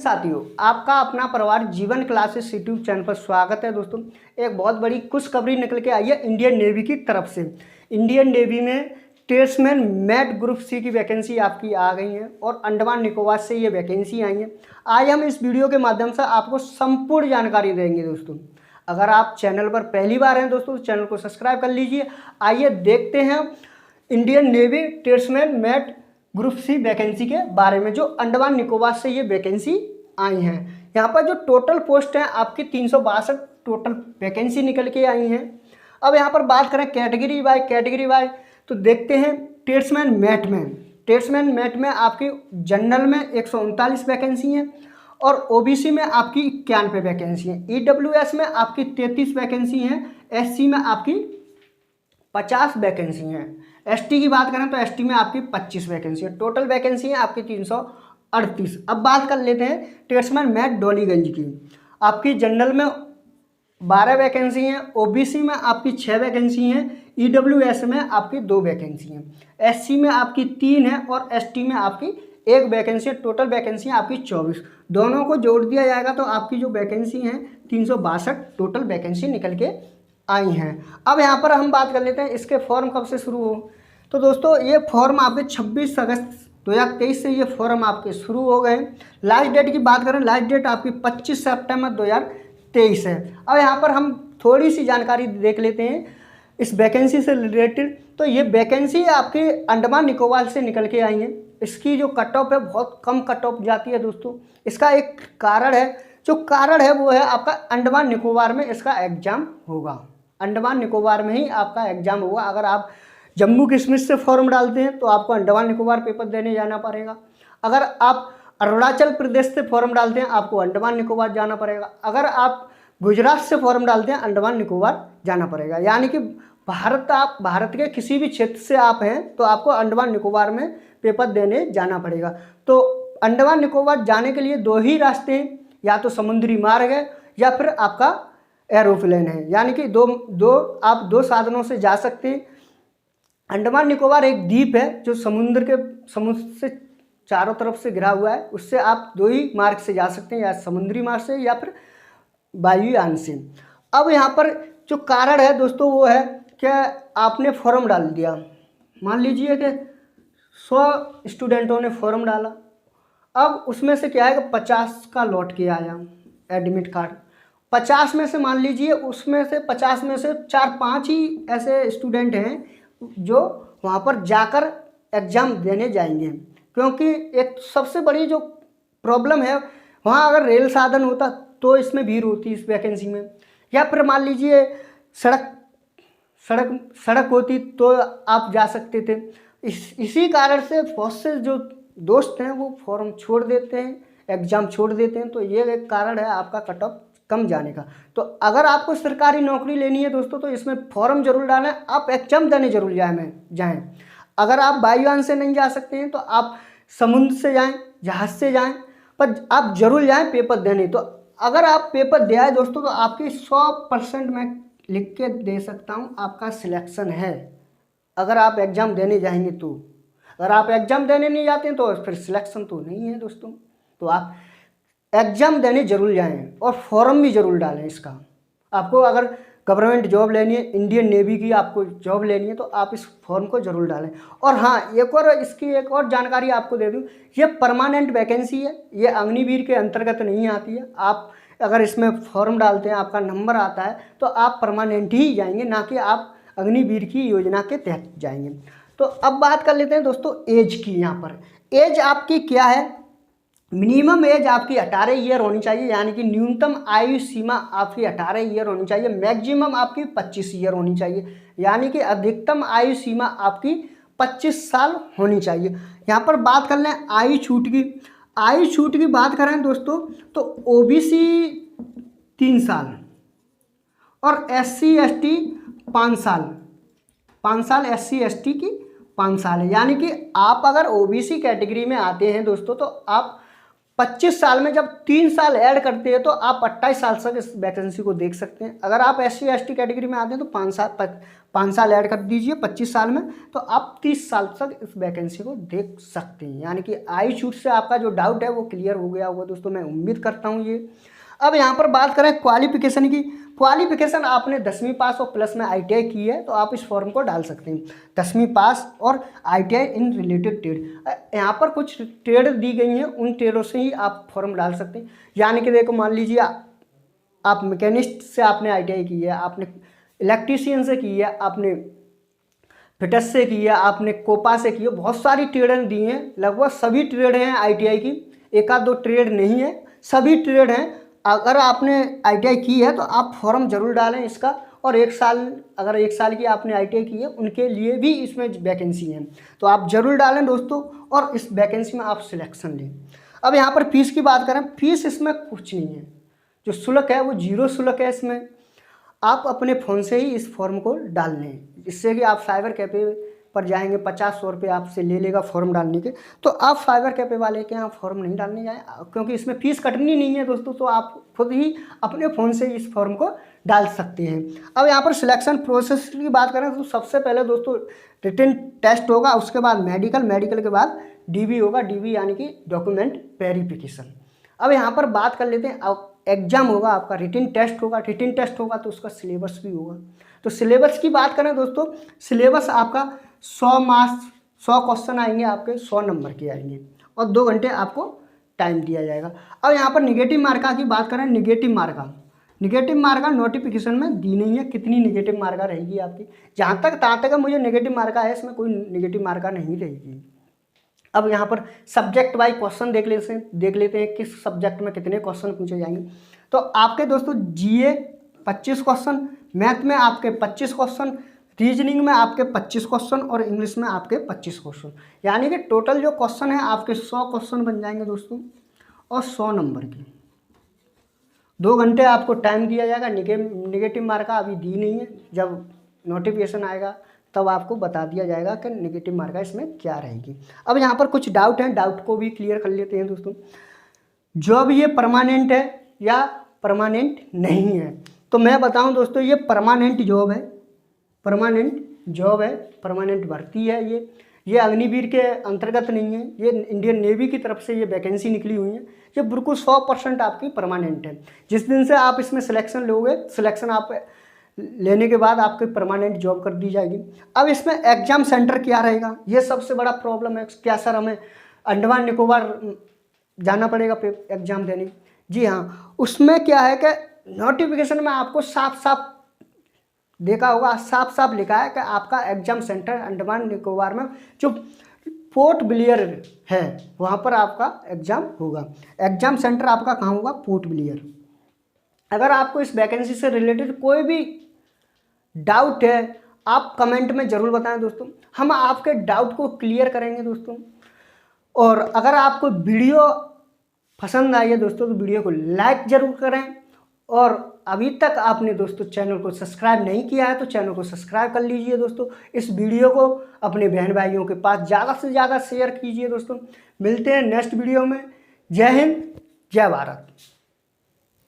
साथियों, आपका अपना परिवार जीवन क्लासेस यूट्यूब चैनल पर स्वागत है। दोस्तों, एक बहुत बड़ी खुशखबरी निकल के आई है इंडियन नेवी की तरफ से। इंडियन नेवी में ट्रेड्समैन मैट ग्रुप सी की वैकेंसी आपकी आ गई है और अंडमान निकोबार से ये वैकेंसी आई है। आज हम इस वीडियो के माध्यम से आपको संपूर्ण जानकारी देंगे। दोस्तों, अगर आप चैनल पर पहली बार हैं दोस्तों, तो चैनल को सब्सक्राइब कर लीजिए। आइए देखते हैं Indian Navy tradesman mate group C vacancy के बारे में, जो अंडमान निकोबार से ये वैकेंसी आई हैं। यहाँ पर जो टोटल पोस्ट हैं आपकी 362 टोटल वैकेंसी निकल के आई हैं। अब यहाँ पर बात करें कैटेगरी वाइज तो देखते हैं ट्रेड्समैन मैट में आपकी जनरल में 139 वैकेंसी हैं और ओबीसी में आपकी 91 वैकेंसी हैं। ईडब्ल्यूएस में आपकी 33 वैकेंसी हैं। एससी में आपकी 50 वैकेंसी हैं। एसटी की बात करें तो एसटी में आपकी 25 वैकेंसी है। टोटल वैकेंसी है आपकी 338। अब बात कर लेते हैं ट्रेड्समैन मैट डोलीगंज की। आपकी जनरल में 12 वैकेंसी हैं, ओबीसी में आपकी 6 वैकेंसी हैं, ईडब्ल्यूएस में आपकी 2 वैकेंसी हैं, एससी में आपकी 3 है और एसटी में आपकी 1 वैकेंसी है। टोटल वैकेंसी है आपकी 24। दोनों को जोड़ दिया जाएगा तो आपकी जो वैकेंसी हैं 362 टोटल वैकेंसी निकल के आई हैं। अब यहाँ पर हम बात कर लेते हैं इसके फॉर्म कब से शुरू हो। तो दोस्तों, ये फॉर्म आपके 26 अगस्त 2023 से ये फॉर्म आपके शुरू हो गए। लास्ट डेट की बात करें, लास्ट डेट आपकी 25 सितंबर 2023 है। अब यहाँ पर हम थोड़ी सी जानकारी देख लेते हैं इस वैकेंसी से रिलेटेड। तो ये वैकेंसी आपके अंडमान निकोबार से निकल के आई है। इसकी जो कट ऑफ है बहुत कम कट ऑफ जाती है दोस्तों। इसका एक कारण है, जो कारण है वो है आपका अंडमान निकोबार में इसका एग्ज़ाम होगा। अंडमान निकोबार में ही आपका एग्ज़ाम होगा। अगर आप जम्मू कश्मीर से फॉर्म डालते हैं तो आपको अंडमान निकोबार पेपर देने जाना पड़ेगा। अगर आप अरुणाचल प्रदेश से फॉर्म डालते हैं आपको अंडमान निकोबार जाना पड़ेगा। अगर आप गुजरात से फॉर्म डालते हैं अंडमान निकोबार जाना पड़ेगा। यानी कि भारत के किसी भी क्षेत्र से आप हैं तो आपको अंडमान निकोबार में पेपर देने जाना पड़ेगा। तो अंडमान निकोबार जाने के लिए 2 ही रास्ते हैं, या तो समुद्री मार्ग है या फिर आपका एरोप्लेन है। यानी कि आप दो साधनों से जा सकते हैं। अंडमान निकोबार एक द्वीप है जो समुद्र से चारों तरफ से घिरा हुआ है। उससे आप 2 ही मार्ग से जा सकते हैं, या समुद्री मार्ग से या फिर वायुयान से। अब यहाँ पर जो कारण है दोस्तों वो है कि आपने फॉर्म डाल दिया। मान लीजिए कि 100 स्टूडेंटों ने फॉर्म डाला। अब उसमें से क्या है कि 50 का लौट के आया एडमिट कार्ड। 50 में से मान लीजिए उसमें से 50 में से 4-5 ही ऐसे स्टूडेंट हैं जो वहाँ पर जाकर एग्ज़ाम देने जाएंगे। क्योंकि एक सबसे बड़ी जो प्रॉब्लम है, वहाँ अगर रेल साधन होता तो इसमें भीड़ होती इस वैकेंसी में, या फिर मान लीजिए सड़क होती तो आप जा सकते थे। इसी कारण से बहुत से जो दोस्त हैं वो फॉर्म छोड़ देते हैं, एग्ज़ाम छोड़ देते हैं। तो ये एक कारण है आपका कट ऑफ कम जाने का। तो अगर आपको सरकारी नौकरी लेनी है दोस्तों तो इसमें फॉर्म जरूर डालें, आप एग्जाम देने जरूर जाएं। अगर आप वायुयान से नहीं जा सकते हैं तो आप समुद्र से जाएं, जहाज़ से जाएं, पर आप जरूर जाएं पेपर देने। तो अगर आप पेपर दे आए दोस्तों तो आपकी 100% मैं लिख के दे सकता हूं आपका सिलेक्शन है। अगर आप एग्ज़ाम देने जाएंगे तो, अगर आप एग्ज़ाम देने नहीं जाते हैं तो फिर सिलेक्शन तो नहीं है दोस्तों। तो आप एग्ज़ाम देने जरूर जाएं और फॉर्म भी जरूर डालें इसका। आपको अगर गवर्नमेंट जॉब लेनी है, इंडियन नेवी की आपको जॉब लेनी है, तो आप इस फॉर्म को जरूर डालें। और हाँ, इसकी एक और जानकारी आपको दे दूं, ये परमानेंट वैकेंसी है, ये अग्निवीर के अंतर्गत नहीं आती है। आप अगर इसमें फॉर्म डालते हैं, आपका नंबर आता है तो आप परमानेंट ही जाएंगे, ना कि आप अग्निवीर की योजना के तहत जाएंगे। तो अब बात कर लेते हैं दोस्तों एज की। यहाँ पर एज आपकी क्या है, मिनिमम एज आपकी 18 ईयर होनी चाहिए। यानी कि न्यूनतम आयु सीमा आपकी 18 ईयर होनी चाहिए। मैक्सिमम आपकी 25 ईयर होनी चाहिए। यानी कि अधिकतम आयु सीमा आपकी 25 साल होनी चाहिए। यहाँ पर बात कर लें आयु छूट की बात करें दोस्तों तो ओबीसी 3 साल और SC ST 5 साल, SC ST की 5 साल है। यानी कि आप अगर ओबीसी कैटेगरी में आते हैं दोस्तों तो आप 25 साल में जब 3 साल ऐड करते हैं तो आप 28 साल तक इस वैकेंसी को देख सकते हैं। अगर आप SC/ST कैटेगरी में आते हैं तो 5 साल ऐड कर दीजिए 25 साल में, तो आप 30 साल तक इस वैकेंसी को देख सकते हैं। यानी कि आई शूट से आपका जो डाउट है वो क्लियर हो गया होगा दोस्तों, मैं उम्मीद करता हूँ ये। अब यहाँ पर बात करें क्वालिफिकेशन की। क्वालिफिकेशन आपने 10वीं पास और प्लस में ITI की है तो आप इस फॉर्म को डाल सकते हैं। 10वीं पास और ITI इन रिलेटेड ट्रेड, यहाँ पर कुछ ट्रेड दी गई हैं, उन ट्रेडों से ही आप फॉर्म डाल सकते हैं। यानी कि देखो, मान लीजिए आप मैकेनिस्ट से आपने ITI की है, आपने इलेक्ट्रीशियन से की है, आपने फिटस से की है, आपने कोपा से की है, बहुत सारी ट्रेड दी हैं। लगभग सभी ट्रेड हैं ITI की, एक आध दो ट्रेड नहीं है, सभी ट्रेड हैं। अगर आपने ITI की है तो आप फॉर्म जरूर डालें इसका। और 1 साल, अगर 1 साल की आपने ITI की है उनके लिए भी इसमें वैकेंसी है, तो आप जरूर डालें दोस्तों, और इस वैकेंसी में आप सिलेक्शन लें। अब यहाँ पर फीस की बात करें, फीस इसमें कुछ नहीं है, जो शुल्क है वो 0 शुल्क है। इसमें आप अपने फ़ोन से ही इस फॉर्म को डाल लें, जिससे कि आप साइबर कैफ़े पर जाएंगे, 50-100 रुपये आपसे ले लेगा फॉर्म डालने के, तो आप साइबर कैफ़े वाले के यहाँ फॉर्म नहीं डालने जाएँ, क्योंकि इसमें फ़ीस कटनी नहीं है दोस्तों। तो आप खुद ही अपने फ़ोन से इस फॉर्म को डाल सकते हैं। अब यहाँ पर सिलेक्शन प्रोसेस की बात करें तो सबसे पहले दोस्तों रिटन टेस्ट होगा, उसके बाद मेडिकल के बाद DV होगा, DV यानी कि डॉक्यूमेंट वेरिफिकेशन। अब यहाँ पर बात कर लेते हैं, अब एग्जाम होगा आपका, रिटन टेस्ट होगा तो उसका सिलेबस भी होगा। तो सिलेबस की बात करें दोस्तों, सिलेबस आपका 100 मार्क्स, 100 क्वेश्चन आएंगे आपके, 100 नंबर के आएंगे, और 2 घंटे आपको टाइम दिया जाएगा। अब यहाँ पर निगेटिव मार्का की बात करें, निगेटिव मार्का नोटिफिकेशन में दी नहीं है, कितनी निगेटिव मार्का रहेगी आपकी। जहाँ तक मुझे निगेटिव मार्का है, इसमें कोई निगेटिव मार्का नहीं रहेगी। अब यहाँ पर सब्जेक्ट वाइज क्वेश्चन देख लेते हैं किस सब्जेक्ट में कितने क्वेश्चन पूछे जाएंगे। तो आपके दोस्तों GA 25 क्वेश्चन, मैथ में आपके 25 क्वेश्चन, रीजनिंग में आपके 25 क्वेश्चन और इंग्लिश में आपके 25 क्वेश्चन। यानी कि टोटल जो क्वेश्चन है आपके 100 क्वेश्चन बन जाएंगे दोस्तों, और 100 नंबर के। 2 घंटे आपको टाइम दिया जाएगा। निगेटिव मार्का अभी दी नहीं है, जब नोटिफिकेशन आएगा तब आपको बता दिया जाएगा कि निगेटिव मार्का इसमें क्या रहेगी। अब यहाँ पर कुछ डाउट हैं, डाउट को भी क्लियर कर लेते हैं दोस्तों। जॉब ये परमानेंट है या परमानेंट नहीं है? तो मैं बताऊं दोस्तों, ये परमानेंट जॉब है, परमानेंट भर्ती है। ये अग्निवीर के अंतर्गत नहीं है, ये इंडियन नेवी की तरफ से ये वैकेंसी निकली हुई है। ये बिल्कुल 100% आपकी परमानेंट है। जिस दिन से आप इसमें सिलेक्शन लोगे, सिलेक्शन आप लेने के बाद आपकी परमानेंट जॉब कर दी जाएगी। अब इसमें एग्जाम सेंटर क्या रहेगा, ये सबसे बड़ा प्रॉब्लम है। क्या सर हमें अंडमान निकोबार जाना पड़ेगा एग्जाम देने? जी हाँ, उसमें क्या है कि नोटिफिकेशन में आपको साफ देखा होगा, साफ लिखा है कि आपका एग्जाम सेंटर अंडमान निकोबार में जो पोर्ट ब्लेयर है वहाँ पर आपका एग्जाम होगा। एग्जाम सेंटर आपका कहाँ होगा? Port Blair. अगर आपको इस वैकेंसी से रिलेटेड कोई भी डाउट है, आप कमेंट में ज़रूर बताएं दोस्तों, हम आपके डाउट को क्लियर करेंगे दोस्तों। और अगर आपको वीडियो पसंद आई है दोस्तों तो वीडियो को लाइक ज़रूर करें, और अभी तक आपने दोस्तों चैनल को सब्सक्राइब नहीं किया है तो चैनल को सब्सक्राइब कर लीजिए दोस्तों। इस वीडियो को अपने बहन भाइयों के पास ज़्यादा से ज़्यादा शेयर कीजिए दोस्तों। मिलते हैं नेक्स्ट वीडियो में। जय हिंद, जय भारत।